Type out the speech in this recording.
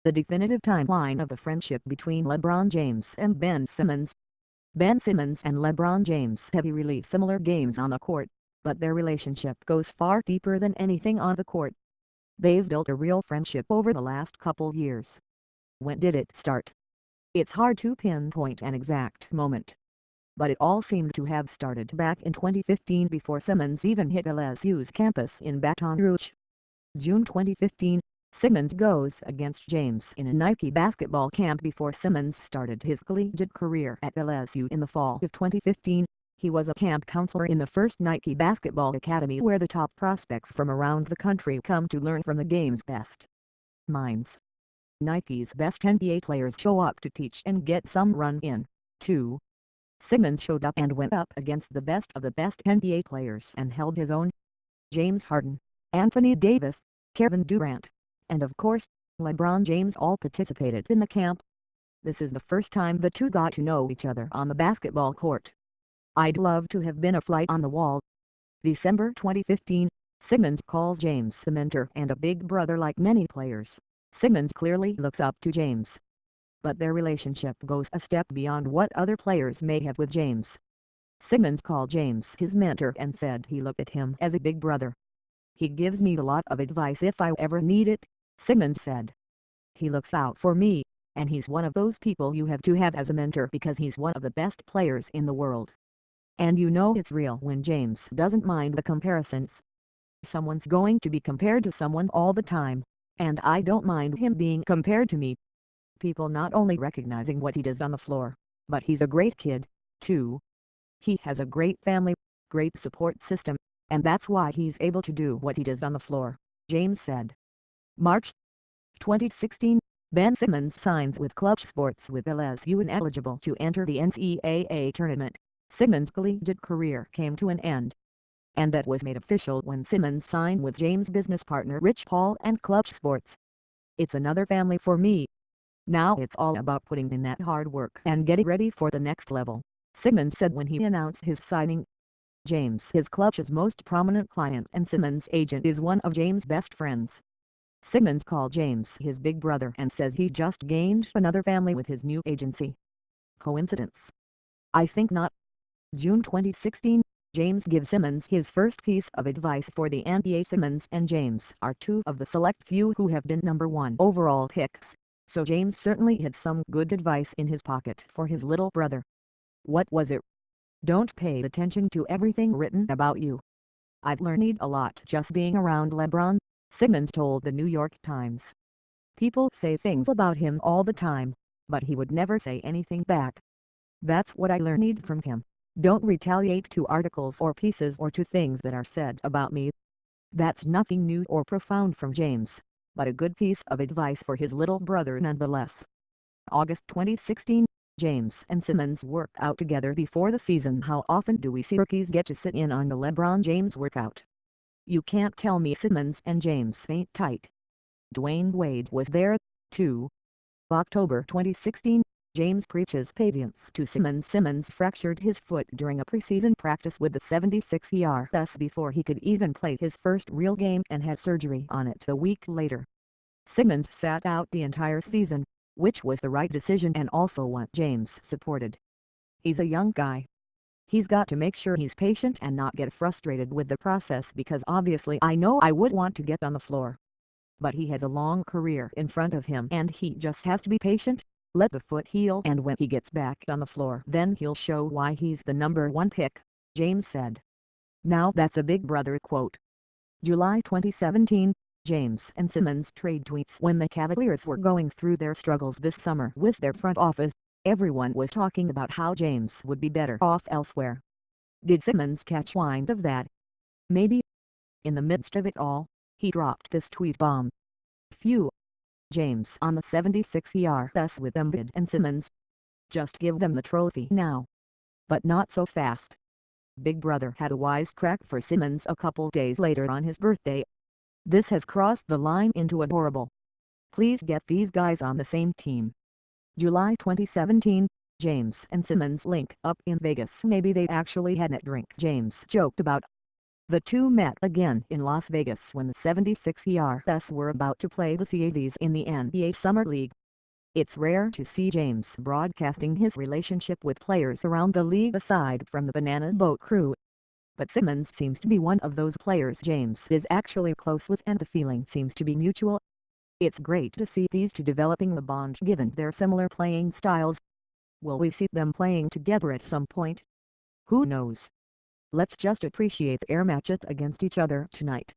The definitive timeline of the friendship between LeBron James and Ben Simmons. Ben Simmons and LeBron James have really similar games on the court, but their relationship goes far deeper than anything on the court. They've built a real friendship over the last couple years. When did it start? It's hard to pinpoint an exact moment, but it all seemed to have started back in 2015 before Simmons even hit LSU's campus in Baton Rouge. June 2015, Simmons goes against James in a Nike basketball camp before Simmons started his collegiate career at LSU in the fall of 2015. He was a camp counselor in the first Nike basketball academy where the top prospects from around the country come to learn from the game's best minds. Nike's best NBA players show up to teach and get some run in, too. Simmons showed up and went up against the best of the best NBA players and held his own. James Harden, Anthony Davis, Kevin Durant, and of course, LeBron James all participated in the camp. This is the first time the two got to know each other on the basketball court. I'd love to have been a fly on the wall. December 2015, Simmons calls James a mentor and a big brother like many players. Simmons clearly looks up to James, but their relationship goes a step beyond what other players may have with James. Simmons called James his mentor and said he looked at him as a big brother. "He gives me a lot of advice if I ever need it," Simmons said. "He looks out for me, and he's one of those people you have to have as a mentor because he's one of the best players in the world." And you know it's real when James doesn't mind the comparisons. Someone's going to be compared to someone all the time, and I don't mind him being compared to me. People not only recognizing what he does on the floor, but he's a great kid, too. He has a great family, great support system, and that's why he's able to do what he does on the floor, James said. March 2016, Ben Simmons signs with Clutch Sports with LSU and eligible to enter the NCAA tournament. Simmons' collegiate career came to an end, and that was made official when Simmons signed with James' business partner Rich Paul and Clutch Sports. "It's another family for me. Now it's all about putting in that hard work and getting ready for the next level," Simmons said when he announced his signing. James is Clutch's most prominent client and Simmons' agent is one of James' best friends. Simmons called James his big brother and says he just gained another family with his new agency. Coincidence? I think not. June 2016, James gives Simmons his first piece of advice for the NBA. Simmons and James are two of the select few who have been number one overall picks, so James certainly had some good advice in his pocket for his little brother. What was it? "Don't pay attention to everything written about you. I've learned a lot just being around LeBron," Simmons told the New York Times. "People say things about him all the time, but he would never say anything back. That's what I learned from him. Don't retaliate to articles or pieces or to things that are said about me." That's nothing new or profound from James, but a good piece of advice for his little brother nonetheless. August 2016, James and Simmons work out together before the season. "How often do we see rookies get to sit in on the LeBron James workout? You can't tell me Simmons and James ain't tight." Dwayne Wade was there, too. October 2016, James preaches patience to Simmons. Simmons fractured his foot during a preseason practice with the 76ers before he could even play his first real game and had surgery on it a week later. Simmons sat out the entire season, which was the right decision and also what James supported. "He's a young guy. He's got to make sure he's patient and not get frustrated with the process because obviously I know I would want to get on the floor. But he has a long career in front of him and he just has to be patient, let the foot heal, and when he gets back on the floor then he'll show why he's the number one pick," James said. Now that's a big brother quote. July 2017, James and Simmons trade tweets. When the Cavaliers were going through their struggles this summer with their front office, everyone was talking about how James would be better off elsewhere. Did Simmons catch wind of that? Maybe. In the midst of it all, he dropped this tweet bomb. "Phew. James on the 76ers with Embiid and Simmons. Just give them the trophy now. But not so fast." Big Brother had a wisecrack for Simmons a couple days later on his birthday. "This has crossed the line into adorable. Please get these guys on the same team." July 2017, James and Simmons link up in Vegas. "Maybe they actually had a drink," James joked about. The two met again in Las Vegas when the 76ers were about to play the Cavs in the NBA Summer League. It's rare to see James broadcasting his relationship with players around the league aside from the Banana Boat crew. But Simmons seems to be one of those players James is actually close with, and the feeling seems to be mutual. It's great to see these two developing a bond given their similar playing styles. Will we see them playing together at some point? Who knows? Let's just appreciate their matches against each other tonight.